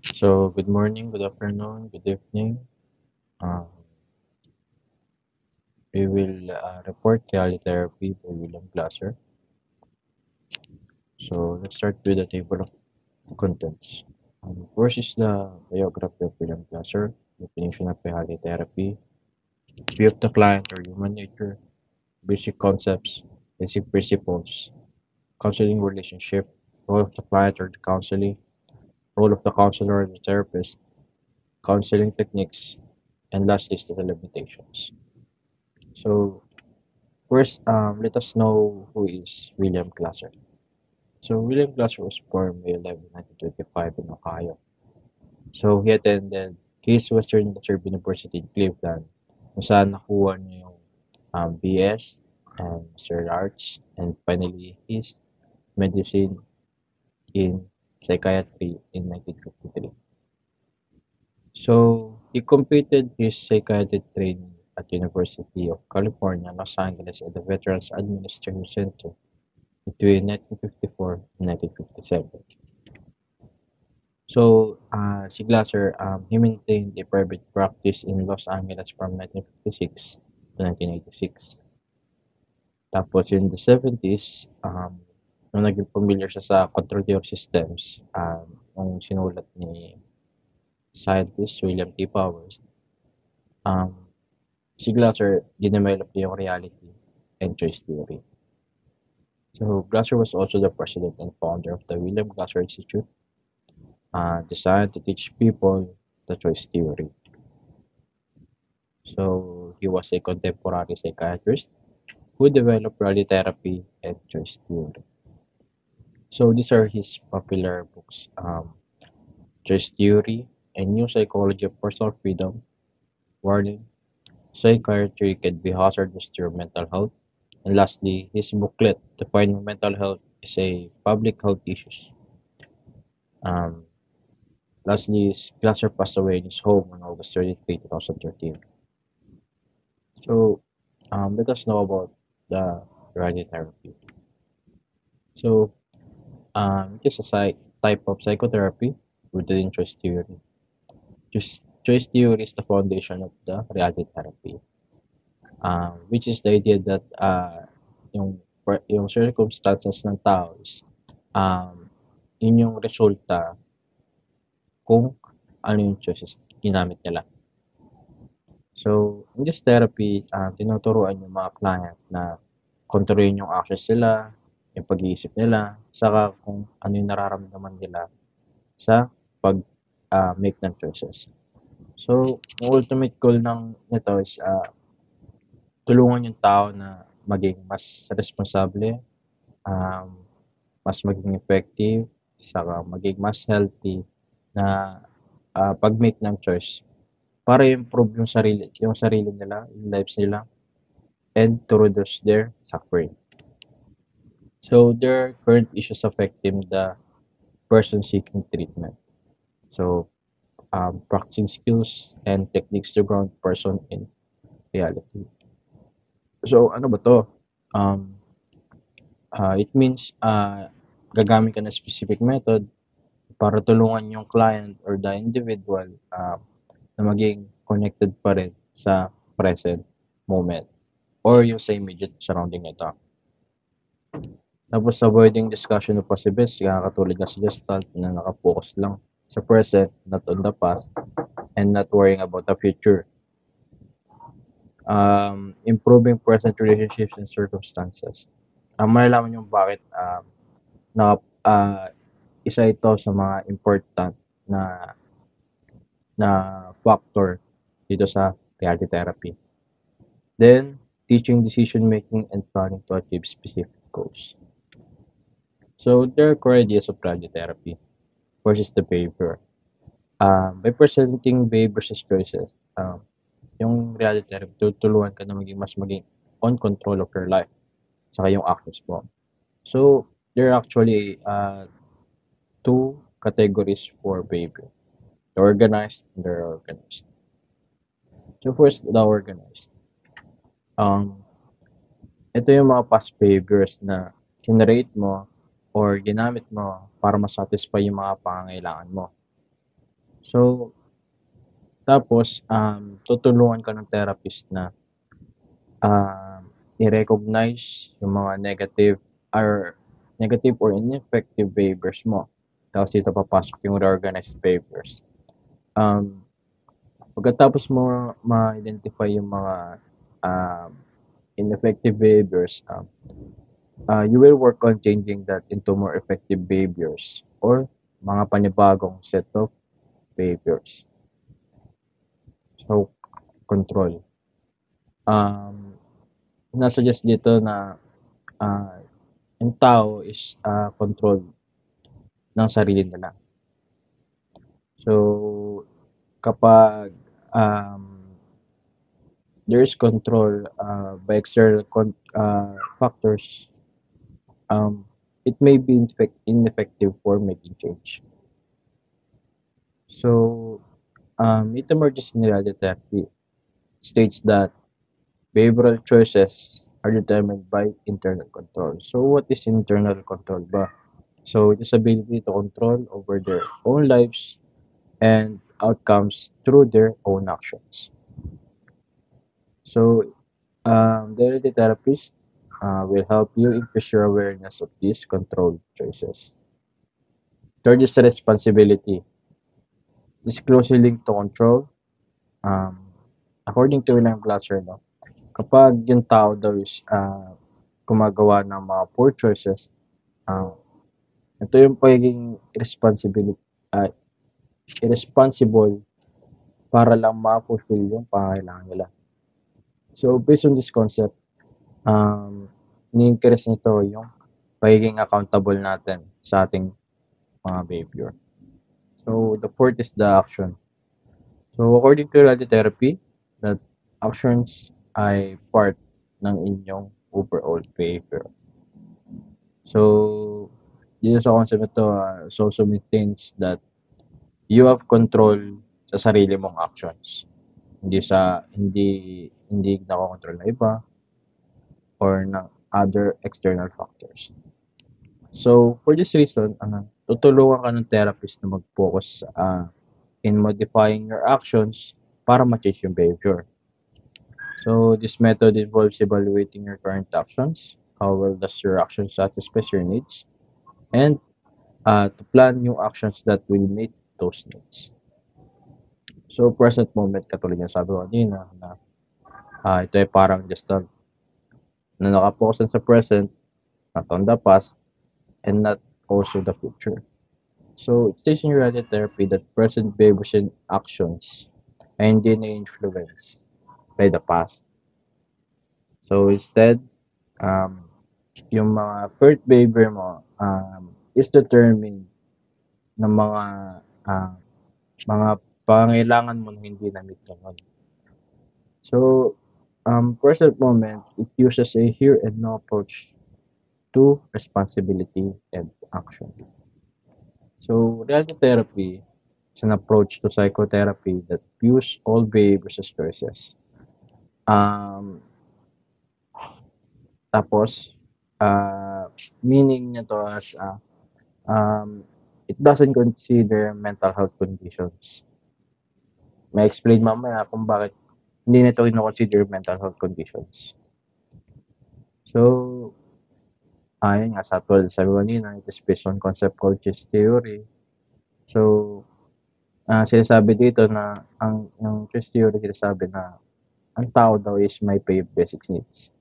So, good morning, good afternoon, good evening. Um, we will report reality therapy by William Glasser. So, let's start with the table of contents. First is the biography of William Glasser, definition of reality therapy, view of the client or human nature, basic concepts, basic principles, counseling relationship, role of the client or the counselee, role of the counselor or the therapist, counseling techniques, and lastly is the limitations. So, first, let us know who is William Glasser. So, William Glasser was born May 11, 1925 in Ohio. So, he attended Case Western Reserve University in Cleveland, kung saan nakuha niya yung BS and Master Arts, and finally his medicine in psychiatry in 1953. So, he completed his psychiatry training at University of California, Los Angeles at the Veterans Administration Center between 1954 and 1957. So, si Glasser, he maintained a private practice in Los Angeles from 1956 to 1986. Tapos in the 70s, nung naging familiar siya sa control theory systems, nung sinulat ni scientist William T. Powers, um, si Glasser dinevelop niya yung reality and choice theory. So, Glasser was also the president and founder of the William Glasser Institute, designed to teach people the choice theory. So he was a contemporary psychiatrist who developed reality therapy and choice theory. So these are his popular books: Choice Theory, A New Psychology of Personal Freedom, Warning, Psychiatry Can Be Hazardous to Your Mental Health, and lastly, his booklet, Defining Mental Health is a Public Health Issues. Um, Lastly, Glasser passed away in his home on August 23, 2013. So, let us know about the radiotherapy. So, it is a type of psychotherapy rooted in choice theory. Choice theory is the foundation of the reality therapy, which is the idea that yung circumstances ng tao is yun yung resulta kung ano yung choices ginamit nila. So, in this therapy, tinuturuan yung mga client na kontrolin yung actions nila, yung pag-iisip nila, saka kung ano yung nararamdaman nila sa pag make ng choices. So, ang ultimate goal nito is tulungan yung tao na maging mas responsable, um, mas maging effective, saka maging mas healthy na pag-make ng choice para improve yung sarili nila, yung lives nila, and to reduce their suffering. So there are current issues affecting the person seeking treatment. So practicing skills and techniques to ground person in reality. So ano ba to? Um, it means gagamit ka ng specific method para tulungan yung client or the individual na maging connected pa rin sa present moment or yung sa immediate surrounding nito. Tapos avoiding discussion of possibilities, katulad nga sa Gestalt na nakapokus lang sa present, not on the past, and not worrying about the future. Improving present relationships and circumstances. Malalaman yung bakit na isa ito sa mga important na na factor dito sa reality therapy. Then, teaching decision making and planning to achieve specific goals. So, there are core ideas of reality therapy. First is the behavior. By presenting behaviors as choices, yung reality therapy, tutulungan ka na maging on control of your life, saka yung actions mo. So, there are actually two categories for behavior. The organized and the organized. So, first, the organized. Um, ito yung mga past behaviors na generate mo or ginamit mo para masatisfy yung mga pangangailangan mo. So, tapos, tutulungan ka ng therapist na um, i-recognize yung mga negative or ineffective behaviors mo. Tapos dito papasok yung reorganized behaviors. Um, Pagkatapos mo ma-identify yung mga um, ineffective behaviors, you will work on changing that into more effective behaviors or mga panibagong set of behaviors. So, control. Um, Nasuggest dito na ah, yung tao is control ng sarili nila. So, kapag there is control by external factors, um, it may be ineffective for making change. So, it emerges in reality therapy states that behavioral choices are determined by internal control. So, what is internal control ba? So, it is ability to control over their own lives and outcomes through their own actions. So, the reality therapist will help you increase your awareness of these controlled choices. Third is responsibility. This is closely linked to control. Um, According to William Glasser, no, kapag yung tao daw is gumagawa ng mga poor choices, uh, ito yung pagiging uh, irresponsible para lang ma-fulfill yung pangangailangan nila. So, based on this concept, ni-increase nito yung pagiging accountable natin sa ating mga behavior. So, the fourth is the action. So, according to radiotherapy, that actions ay part ng inyong overall behavior. So, dito sa concept na to, so maintains that you have control sa sarili mong actions. Hindi nakokontrol ng iba or ng other external factors. So, for this reason, tutulungan ka ng therapist na mag-focus in modifying your actions para ma-change yung behavior. So, this method involves evaluating your current actions, how well does your action satisfy your needs, and to plan new actions that will meet those needs. So, present moment, katulad yung sabi ko kanina, na ito ay parang just na nakapokus sa present, not on the past, and not also the future. So, it states in your therapy that present behaviors and actions ay hindi na-influence by the past. So, instead, um, yung mga first behavior mo is determined ng uh, mga pangailangan mo na hindi na-meet ngayon. So, present moment, it uses a here and now approach to responsibility and action. So, reality therapy is an approach to psychotherapy that views all behaviors as choices. Um, Tapos, meaning niya to as it doesn't consider mental health conditions. May explain mamaya kung bakit hindi nito kino-consider mental health conditions. So, yun nga, sabi ko kanina, it is based on concept called chess theory. So, sinasabi dito na yung chess theory sinasabi na ang tao daw is may 5 basic needs.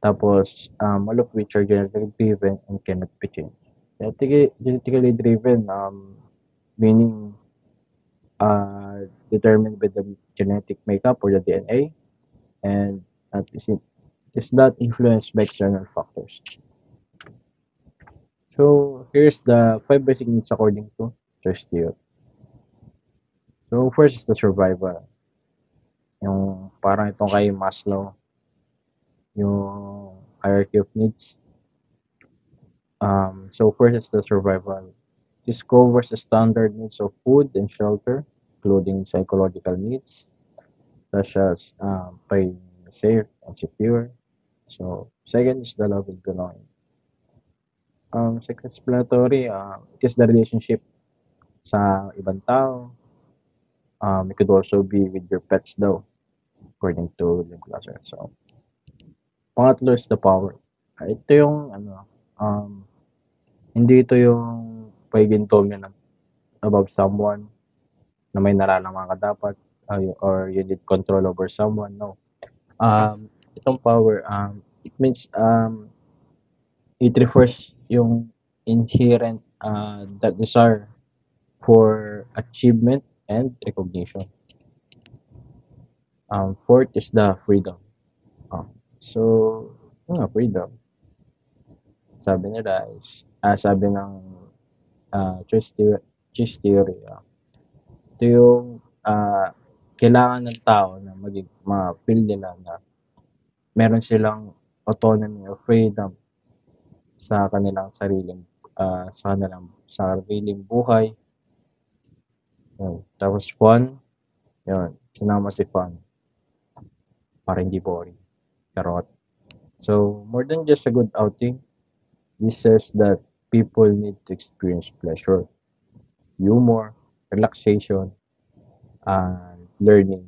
Tapos, all of which are genetically driven and cannot be changed. Genetically driven, meaning determined by the genetic makeup or the DNA, and is not influenced by external factors. So, here's the 5 basic needs according to chess theory. So, first is the survival. Yung parang itong kay Maslow, yung hierarchy of needs. So first is the survival. This covers the standard needs of food and shelter, including psychological needs, such as being safe and secure. So second is the love and belonging. Self-explanatory, it is the relationship sa ibang tao, It could also be with your pets daw, according to Lim Glaser. So, pangatlo is the power. Ito yung ano, um, hindi ito yung pagiging dominant above someone na may nararamdaman ka dapat or you need control over someone. No. Itong power, it means it refers yung inherent that desire for achievement and recognition. Fourth is the freedom. Uh, so, freedom. Sabi nila is, sabi ng choice theory, ito yung kailangan ng tao na ma-feel nila na meron silang autonomy or freedom sa kanilang sariling buhay. Yun. Tapos fun, yun, sinama si fun para hindi boring. Charot. So, more than just a good outing, this says that people need to experience pleasure, humor, relaxation, and learning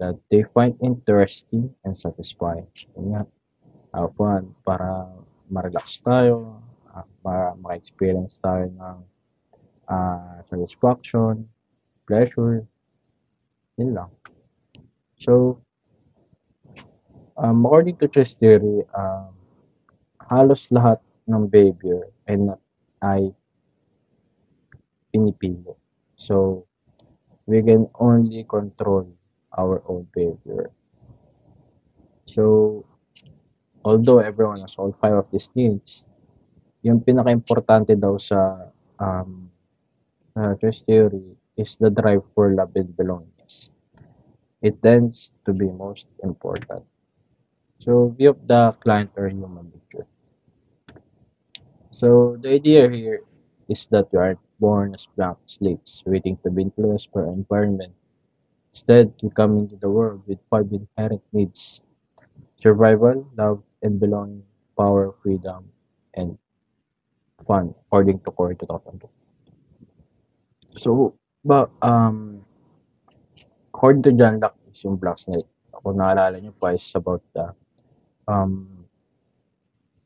that they find interesting and satisfying. Yun nga, fun para ma-relax tayo, para maka-experience tayo ng satisfaction, pleasure, yun lang. So, according to chess theory, halos lahat ng behavior ay pinipili. So, we can only control our own behavior. So, although everyone has all five of these needs, yung pinaka-importante daw um, sa chess theory is the drive for love and belongingness. It tends to be most important. So, view of the client or human nature. So, the idea here is that we aren't born as blank slates, waiting to be influenced by our environment. Instead, we come into the world with five inherent needs: survival, love and belonging, power, freedom, and fun, according to Core 2002. So, according to John Locke, is yung Black Snake. Kung naalala nyo pa, is about um,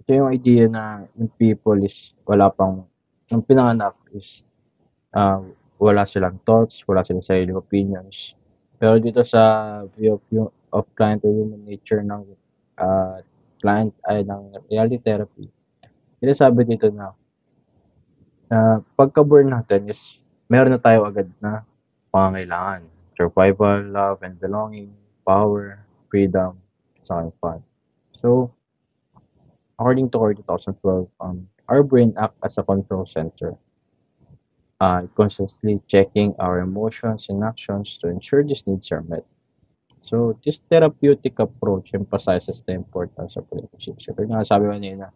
ito yung idea na yung people is yung pinanganak is wala silang thoughts, wala silang sariling opinions. Pero dito sa view of client or human nature ng client ay ng reality therapy, sinasabi dito na pagka-born natin is meron na tayo agad na pangangailangan. Survival, love and belonging, power, freedom, saka fun. So, according to Core 2012, our brain acts as a control center, constantly checking our emotions and actions to ensure these needs are met. So, this therapeutic approach emphasizes the importance of relationships. Ito nga sabi ko kanina,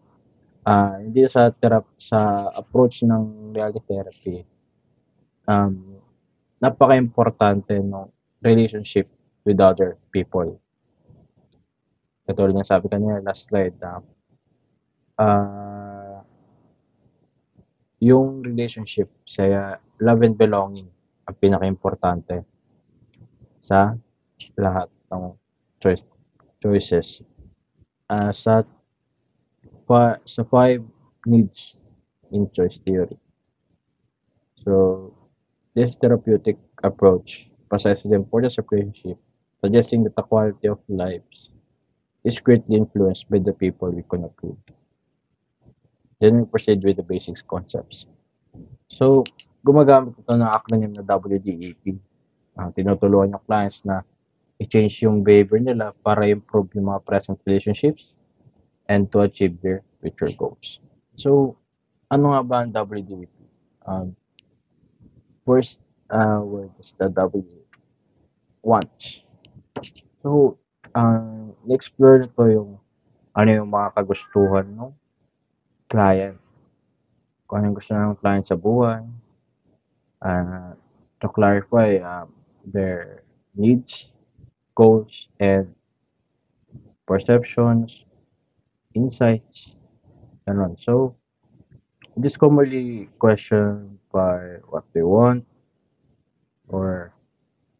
hindi sa approach ng reality therapy, um, napaka-importante ng relationship with other people. Katulad ng sabi kanina last slide na uh, yung relationship sa love and belonging ang pinaka-importante sa lahat ng choices. Sa five needs in choice theory. So, this therapeutic approach emphasizes the importance of relationship, suggesting that the quality of lives is greatly influenced by the people we connect with. Then we proceed with the basics concepts. So, gumagamit ito ng acronym na WDEP. Tinutulungan yung clients na i-change yung behavior nila para improve yung mga present relationships and to achieve their future goals. So, ano nga ba ang WDEP? First word is the W, wants. So, na-explore nito yung ano yung mga kagustuhan ng client. Kung ano yung gusto ng client sa buhay. To clarify their needs, goals, and perceptions, insights, and so it is commonly questioned by what they want or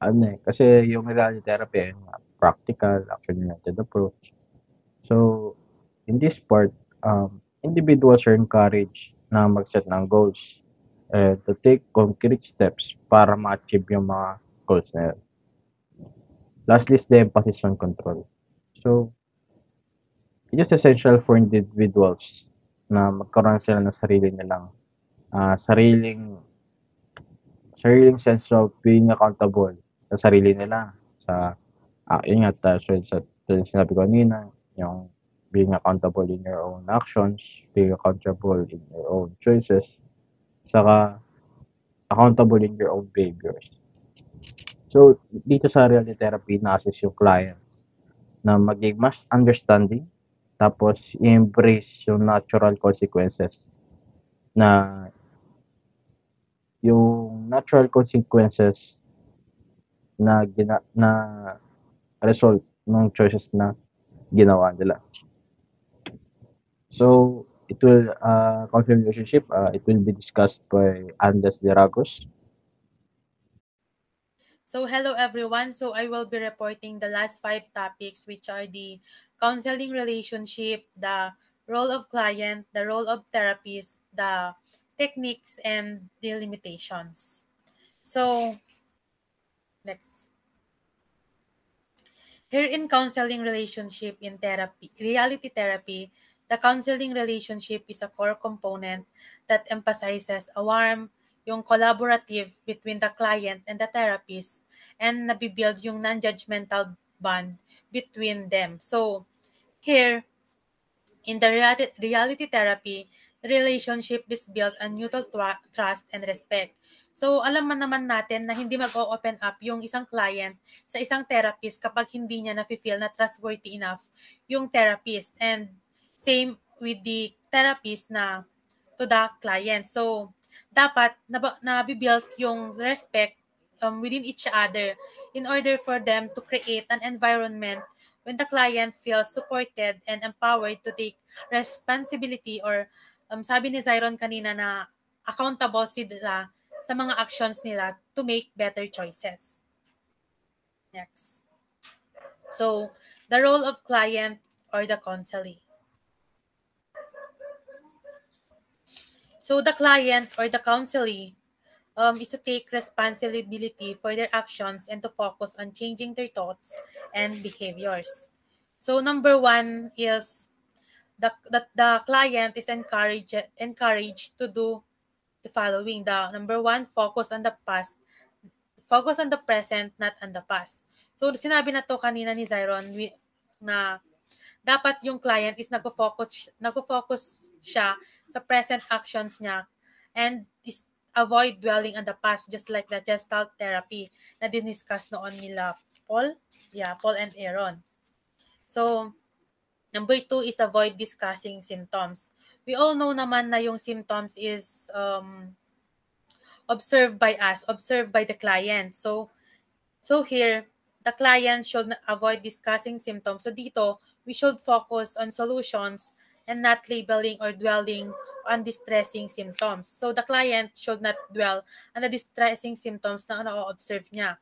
ano, kasi yung reality therapy ayun nga, practical, action-oriented approach. So, in this part, individuals are encouraged na mag-set ng goals to take concrete steps para ma-achieve yung mga goals na yun. Lastly is the emphasis on control. So, it is essential for individuals na magkaroon sila ng sarili nilang ah, sariling sariling sense of being accountable sa sarili nila. Sa, yun nga, so sinabi ko kanina, yung being accountable in your own actions, being accountable in your own choices, saka accountable in your own behaviors. So, dito sa reality therapy, na-assess yung client na maging mas understanding, tapos i-embrace yung natural consequences na yung natural consequences na result ng choices na ginawa nila. So, it will, conflict relationship, it will be discussed by Andes de Ragos. So hello everyone. So I will be reporting the last 5 topics, which are the counseling relationship, the role of client, the role of therapist, the techniques, and the limitations. So next. Here in counseling relationship in therapy, reality therapy, the counseling relationship is a core component that emphasizes a warm, yung collaborative between the client and the therapist, and nabibuild yung non-judgmental bond between them. So, here, in the reality therapy, the relationship is built on mutual trust and respect. So, alam man naman natin na hindi mag-open up yung isang client sa isang therapist kapag hindi niya na-feel na trustworthy enough yung therapist. And same with the therapist na to the client. So, dapat nabibuild yung respect within each other in order for them to create an environment when the client feels supported and empowered to take responsibility, or sabi ni Zyron kanina na accountable sila sa mga actions nila to make better choices. Next. So, the role of client or the counselee. So, the client or the counselee is to take responsibility for their actions and to focus on changing their thoughts and behaviors. So, number one is the client is encouraged to do the following. The number one, focus on the past, focus on the present, not on the past. So sinabi na to kanina ni Zyron na dapat yung client is nagfo-focus siya sa present actions niya and is avoid dwelling on the past, just like the Gestalt therapy na diniscuss noon nila Paul and Aaron. So, number 2 is avoid discussing symptoms. We all know naman na yung symptoms is observed by us, observed by the client. So here, the client should avoid discussing symptoms. So dito, we should focus on solutions and not labeling or dwelling on distressing symptoms. So the client should not dwell on the distressing symptoms na na-observe niya.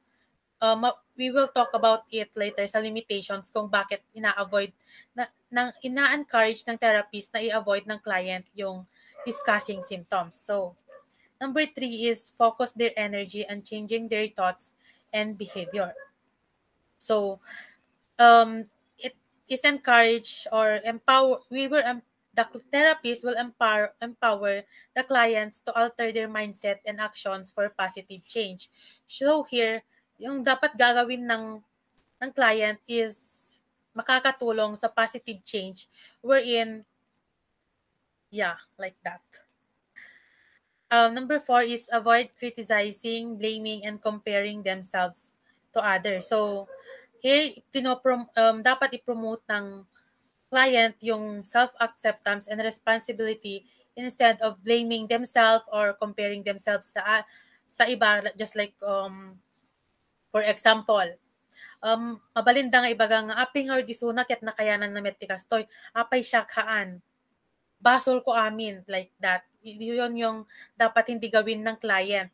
We will talk about it later sa limitations kung bakit ina-encourage ng therapist na i-avoid ng client yung discussing symptoms. So, number 3 is focus their energy on changing their thoughts and behavior. So, it is encouraged or empower. The therapist will empower the clients to alter their mindset and actions for positive change. So here, yung dapat gagawin ng client is makakatulong sa positive change wherein, like that. Number 4 is avoid criticizing, blaming, and comparing themselves to others. So, here, dapat i-promote ng client yung self-acceptance and responsibility instead of blaming themselves or comparing themselves sa iba, just like, for example, mabalinda nga ibaga nga aping or disuna ket nakayanan na met ti kastoy, apay siya kaan. Basol ko amin, like that. Yun yung dapat hindi gawin ng client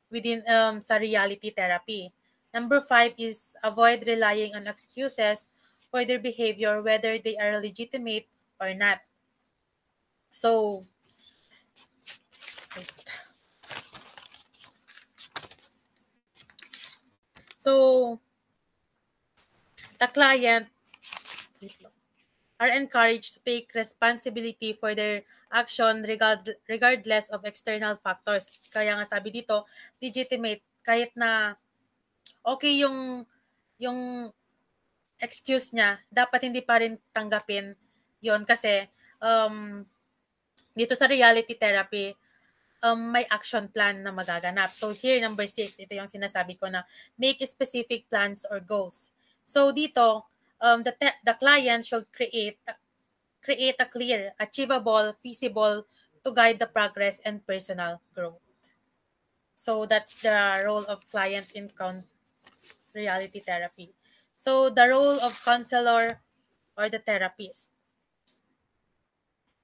within sa reality therapy. Number 5 is avoid relying on excuses for their behavior, whether they are legitimate or not. So, so the client are encouraged to take responsibility for their action regardless of external factors. Kaya nga sabi dito, legitimate, kahit na okay yung excuse niya, dapat hindi pa rin tanggapin yon kasi um, dito sa reality therapy, may action plan na magaganap. So here, number 6, ito yung sinasabi ko na make specific plans or goals. So dito, the client should create a clear, achievable, feasible to guide the progress and personal growth. So that's the role of client in reality therapy. So the role of counselor or the therapist.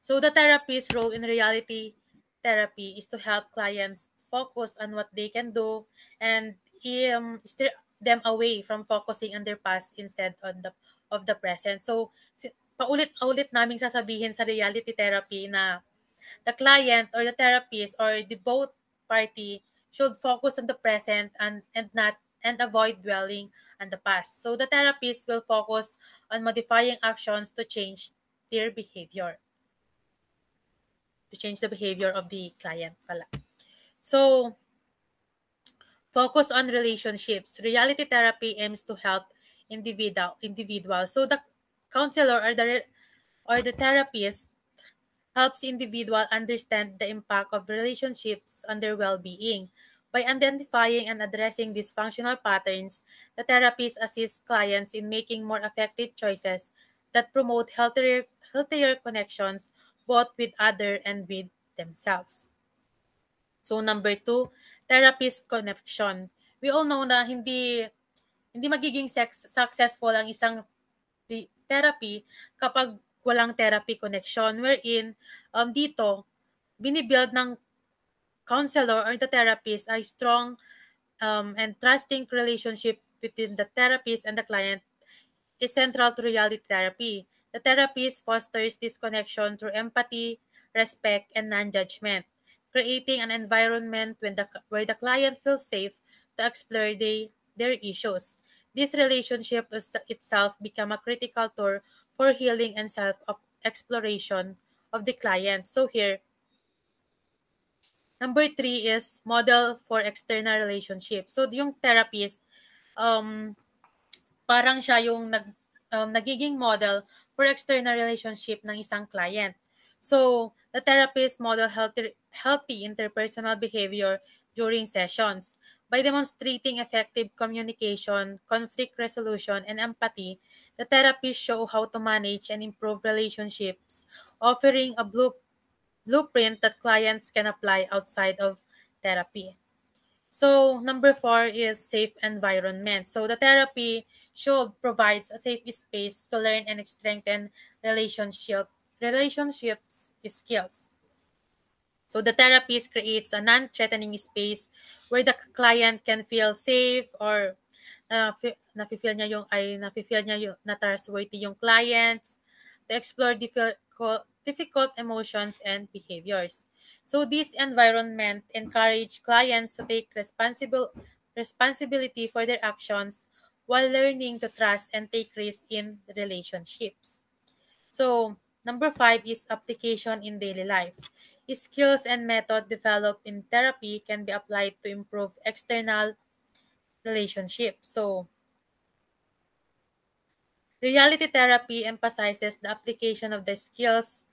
So the therapist's role in reality therapy is to help clients focus on what they can do and steer them away from focusing on their past instead of the present. So paulit-ulit naming sasabihin sa reality therapy na the client or the therapist or the both party should focus on the present and avoid dwelling on the past. So the therapist will focus on modifying actions to change their behavior. To change the behavior of the client pala. So, focus on relationships. Reality therapy aims to help individuals. So the counselor or the therapist helps individual understand the impact of relationships on their well-being. By identifying and addressing dysfunctional patterns, the therapist assists clients in making more effective choices that promote healthier connections both with other and with themselves. So number 2, therapist connection. We all know na hindi magiging successful ang isang therapy kapag walang therapy connection, wherein dito binibuild ng counselor or the therapist a strong and trusting relationship between the therapist and the client is central to reality therapy. The therapist fosters this connection through empathy, respect, and non-judgment, creating an environment where the client feels safe to explore their issues. This relationship itself become a critical tool for healing and self-exploration of the client. So here, number 3 is model for external relationship. So yung therapist, um, parang siya yung nagiging model for external relationship ng isang client. So, the therapist model healthy interpersonal behavior during sessions. By demonstrating effective communication, conflict resolution, and empathy, the therapist show how to manage and improve relationships, offering a blueprint that clients can apply outside of therapy. So, number 4 is safe environment. So, the therapy should provides a safe space to learn and strengthen relationships skills. So, the therapist creates a non-threatening space where the client can feel safe or nafe-feel niya yung na trustworthy yung clients to explore difficult emotions and behaviors. So this environment encourage clients to take responsibility for their actions while learning to trust and take risks in relationships. So number 5 is application in daily life. Skills and method developed in therapy can be applied to improve external relationships. So reality therapy emphasizes the application of the skills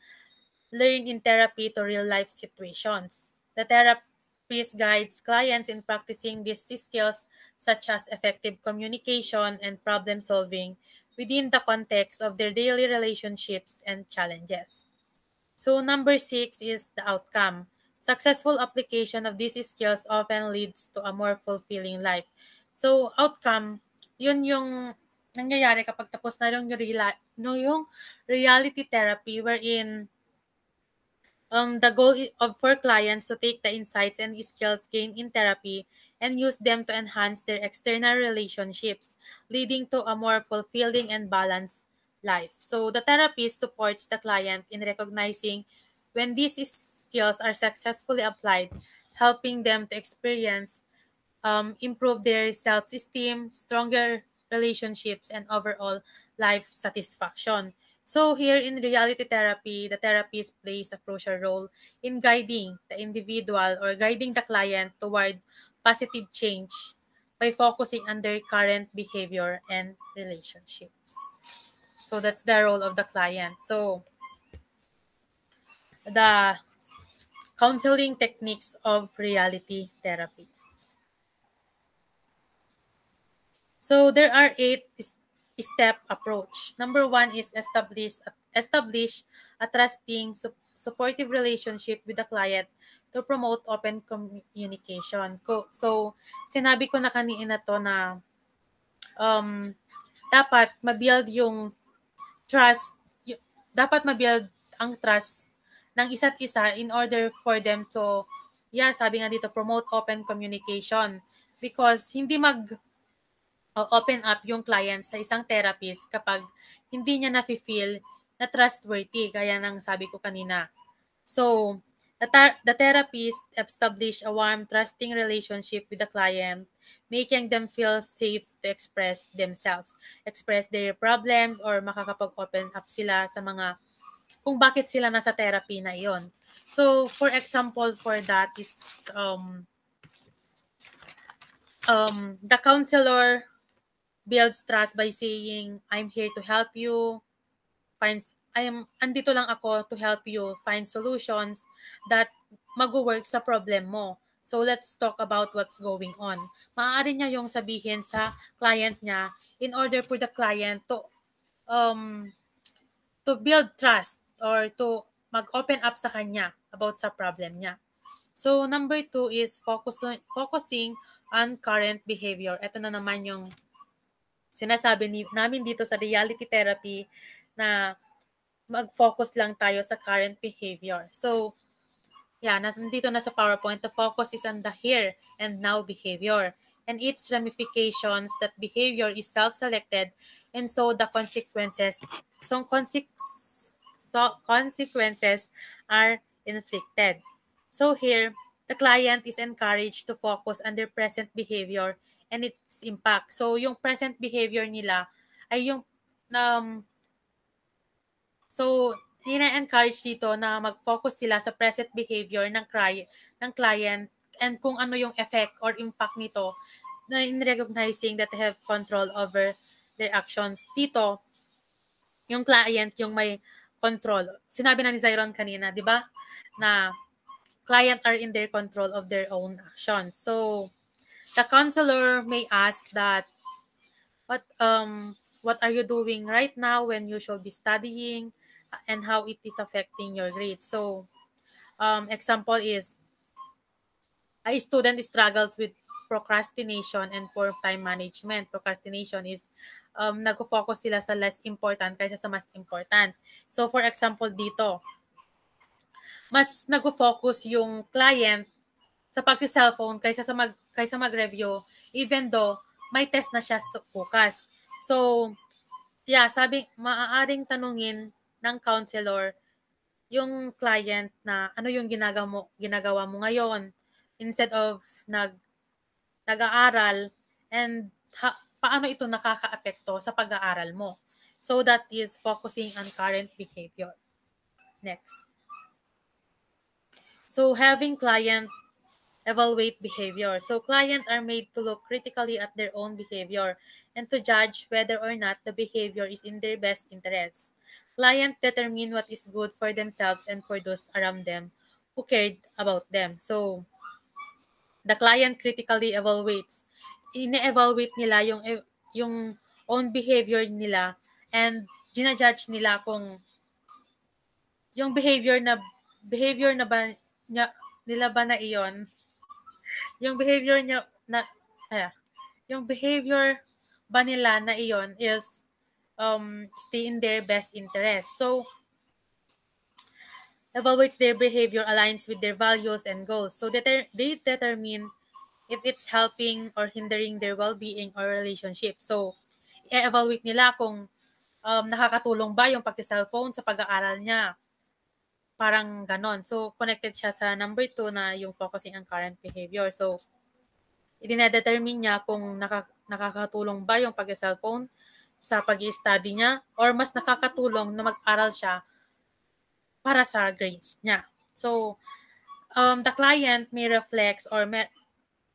learned in therapy to real-life situations. The therapist guides clients in practicing these skills such as effective communication and problem-solving within the context of their daily relationships and challenges. So number 6 is the outcome. Successful application of these skills often leads to a more fulfilling life. So outcome, yun yung nangyayari kapag tapos na yung reality therapy wherein the goal for clients to take the insights and skills gained in therapy and use them to enhance their external relationships, leading to a more fulfilling and balanced life. So the therapist supports the client in recognizing when these skills are successfully applied, helping them to experience, improve their self-esteem, stronger relationships, and overall life satisfaction. So here in reality therapy, the therapist plays a crucial role in guiding the individual or guiding the client toward positive change by focusing on their current behavior and relationships. So that's the role of the client. So the counseling techniques of reality therapy. So there are 8-step approach. Number 1 is establish a trusting, supportive relationship with the client to promote open communication. So sinabi ko na kanina to na um, dapat mabuild yung trust, dapat mabuild ang trust ng isa't isa in order for them to, sabi nga dito, promote open communication. Because hindi open up yung client sa isang therapist kapag hindi niya nafe-feel na trustworthy, gaya ng sabi ko kanina. So, the therapist establish a warm, trusting relationship with the client, making them feel safe to express themselves, express their problems, or makakapag-open up sila sa mga kung bakit sila nasa therapy na iyon. So, for example, for that is the counselor builds trust by saying, I'm here to help you. Andito lang ako to help you find solutions that mag-work sa problem mo. So let's talk about what's going on. Maaari niya yung sabihin sa client niya in order for the client to build trust or to mag-open up sa kanya about sa problem niya. So number 2 is focusing on current behavior. Ito na naman yung sinasabi namin dito sa reality therapy na mag-focus lang tayo sa current behavior. So, nandito na sa PowerPoint, the focus is on the here and now behavior and its ramifications. That behavior is self-selected and so the consequences are inflicted. So here, the client is encouraged to focus on their present behavior and its impact. So yung present behavior nila ay yung ina-encourage dito na mag-focus sila sa present behavior ng client and kung ano yung effect or impact nito na in recognizing that they have control over their actions. Dito, yung client yung may control. Sinabi na ni Zyron kanina, di ba? Na client are in their control of their own actions. So, the counselor may ask that, what are you doing right now when you should be studying and how it is affecting your grades? So, example is, a student struggles with procrastination and poor time management. Procrastination is nag-focus sila sa less important kaysa sa mas important. So, for example dito, mas nag-focus yung client sa pag-cellphone kaysa mag-review even though may test na siya bukas. So, maaaring tanungin ng counselor yung client na ano yung ginagawa mo ngayon instead of nag-aaral and paano ito nakakaapekto sa pag-aaral mo. So that is focusing on current behavior. Next. So having client evaluate behavior. So clients are made to look critically at their own behavior and to judge whether or not the behavior is in their best interests. Clients determine what is good for themselves and for those around them who cared about them. So the client critically evaluates. Ine-evaluate nila yung own behavior nila and ginajudge nila kung yung behavior na ba nila ba na iyon, yung behavior ba nila na iyon is stay in their best interest. So evaluates their behavior aligns with their values and goals. So they determine if it's helping or hindering their well-being or relationship. So, i-evaluate nila kung nakakatulong ba yung pagsi-cellphone sa pag-aaral niya. Parang ganon. So, connected siya sa number 2 na yung focusing on current behavior. So, i-determine niya kung nakakatulong ba yung pag-cellphone sa pag-i-study niya or mas nakakatulong na mag-aral siya para sa grades niya. So, the client may reflect or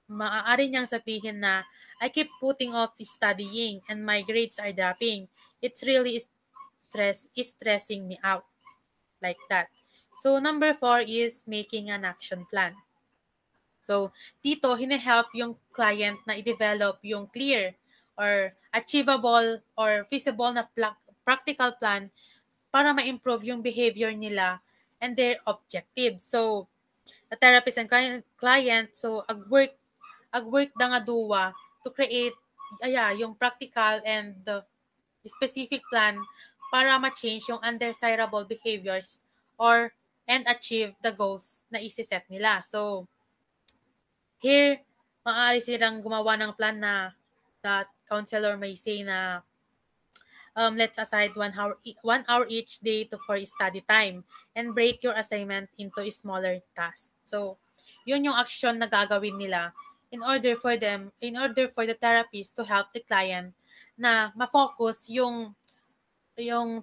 maaari niyang sabihin na, I keep putting off studying and my grades are dropping. It's really stressing me out. Like that. So, number 4 is making an action plan. So, dito, hine-help yung client na i-develop yung clear or achievable or feasible na practical plan para ma-improve yung behavior nila and their objectives. So, the therapist and client, so ag-work da nga duwa to create yung practical and specific plan para ma-change yung undesirable behaviors and achieve the goals na isi-set nila. So, here, maaari silang gumawa ng plan na that counselor may say na let's aside 1 hour each day for study time and break your assignment into smaller tasks. So, yun yung action na gagawin nila in order for the therapist to help the client na ma-focus yung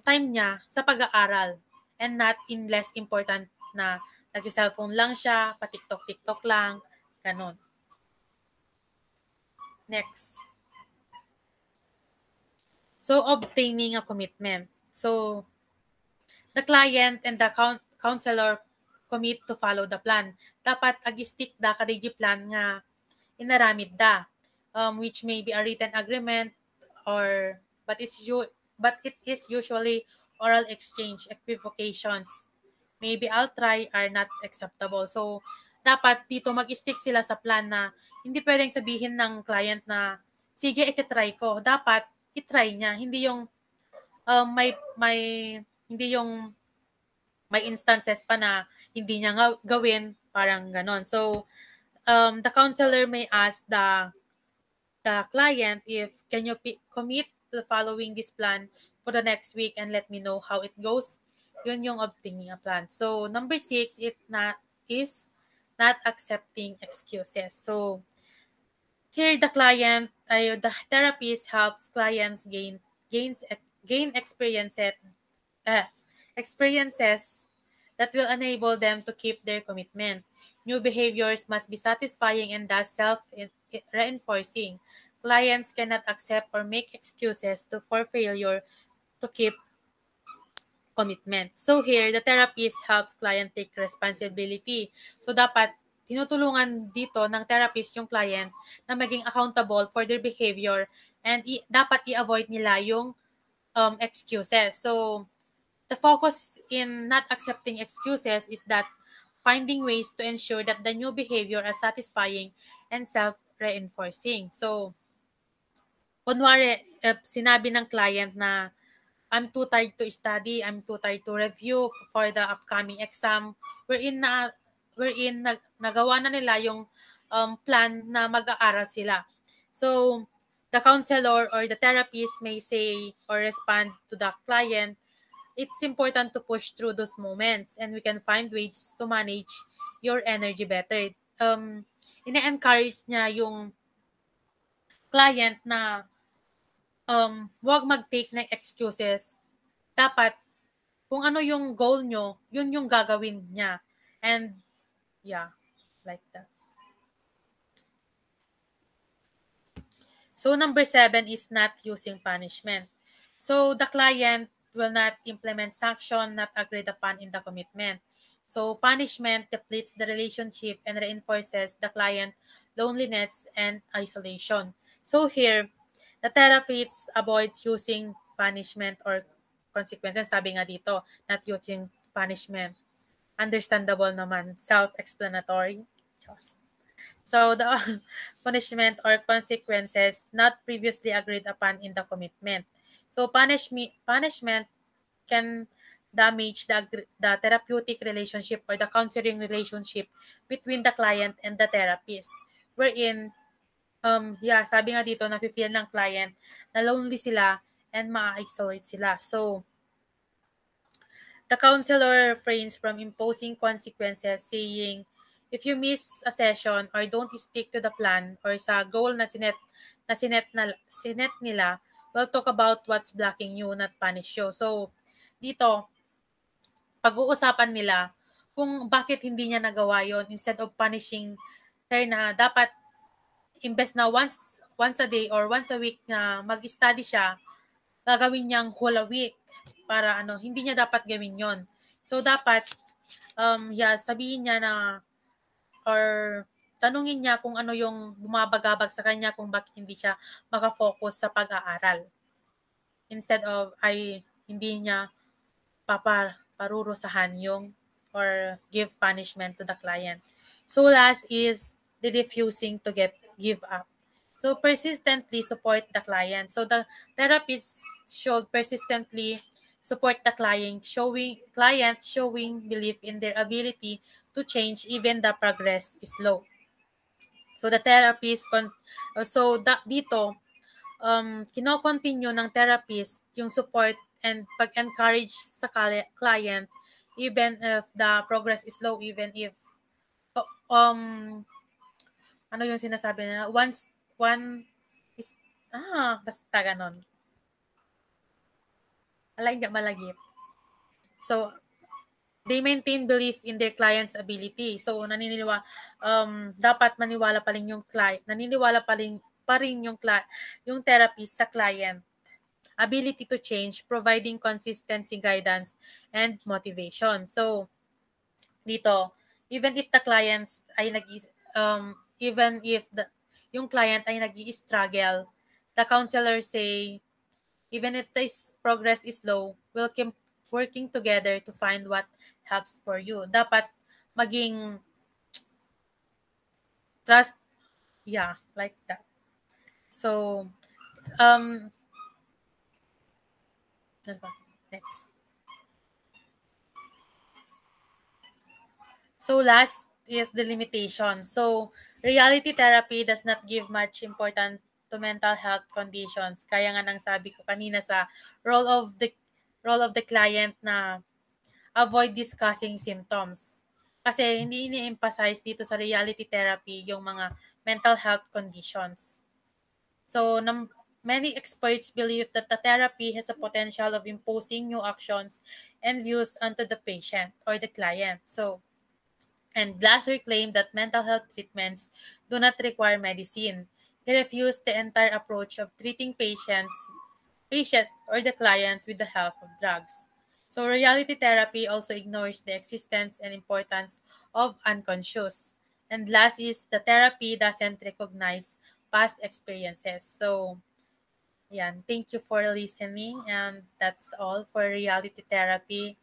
time niya sa pag-aaral and not in less important na nag-cellphone lang siya, pa-TikTok lang, ganun. Next. So, obtaining a commitment. So, the client and the counselor commit to follow the plan. Dapat ag-stick da kadigi plan nga inaramid da, which may be a written agreement but it is usually oral exchange, equivocations. Maybe I'll try are not acceptable. So, dapat dito mag-stick sila sa plan na hindi pwedeng sabihin ng client na, sige, iti-try ko. Dapat, i-try niya. Hindi yung may instances pa na hindi niya gawin, parang ganon. So, the counselor may ask the client if, can you commit to following this plan for the next week and let me know how it goes? Yun yung obtaining a plan. So, number 6, is not accepting excuses. So, here the therapist helps clients gain experiences that will enable them to keep their commitment. New behaviors must be satisfying and thus self-reinforcing. Clients cannot accept or make excuses for failure to keep commitment. So here, the therapist helps client take responsibility. So dapat tinutulungan dito ng therapist yung client na maging accountable for their behavior and dapat i-avoid nila yung excuses. So the focus in not accepting excuses is that finding ways to ensure that the new behavior are satisfying and self-reinforcing. So, kunwari, sinabi ng client na, I'm too tired to study, I'm too tired to review for the upcoming exam, wherein nagawa na nila yung plan na mag-aaral sila. So, the counselor or the therapist may say or respond to the client, it's important to push through those moments and we can find ways to manage your energy better. Ina-encourage niya yung client na huwag mag-take ng excuses. Dapat, kung ano yung goal nyo, yun yung gagawin niya. And, yeah, like that. So, number 7 is not using punishment. So, the client will not implement sanction not agreed upon in the commitment. So, punishment depletes the relationship and reinforces the client loneliness and isolation. So, here, the therapist avoids using punishment or consequences. Sabi nga dito, not using punishment. Understandable naman, self-explanatory. So, the punishment or consequences not previously agreed upon in the commitment. So, punishment can damage the therapeutic relationship or the counseling relationship between the client and the therapist. wherein, sabi nga dito, nafe-feel ng client na lonely sila and ma-isolate sila. So, the counselor refrains from imposing consequences, saying, if you miss a session or don't stick to the plan or sa goal na sinet nila, we'll talk about what's blocking you, not punish you. So, dito, pag-uusapan nila kung bakit hindi niya nagawa yon instead of punishing her na dapat imbes na once a day or once a week na mag-study siya, gagawin niyang whole a week para hindi niya dapat gawin yon. So dapat sabihin niya na or tanungin niya kung ano yung bumabagabag sa kanya kung bakit hindi siya maka-focus sa pag-aaral. Instead of hindi niya parurusahan yung or give punishment to the client. So last is the refusing to give up. So persistently support the client. So the therapist should persistently support the client, showing belief in their ability to change even the progress is slow. So the therapist dito kino-continue ng therapist yung support and pag-encourage sa client even if the progress is slow, even if ano yung sinasabi na one is basta ganon. Alay nga malagip. So they maintain belief in their client's ability. So dapat maniwala pa rin yung client, naniniwala pa rin yung therapist sa client ability to change, providing consistency, guidance, and motivation. So, dito, even if the clients ay even if yung client ay nag-i-struggle, the counselor say, even if this progress is slow, we'll keep working together to find what helps for you. Dapat maging trust, like that. So, next. So last is the limitation. So reality therapy does not give much importance to mental health conditions. Kaya nga nang sabi ko kanina sa role of the client na avoid discussing symptoms. Kasi hindi ini-emphasize dito sa reality therapy yung mga mental health conditions. So many experts believe that the therapy has a potential of imposing new actions and views onto the patient or the client. So and Glasser claimed that mental health treatments do not require medicine. He refused the entire approach of treating patient or the clients with the help of drugs. So reality therapy also ignores the existence and importance of unconscious. And last is the therapy doesn't recognize past experiences. So, thank you for listening, and that's all for reality therapy.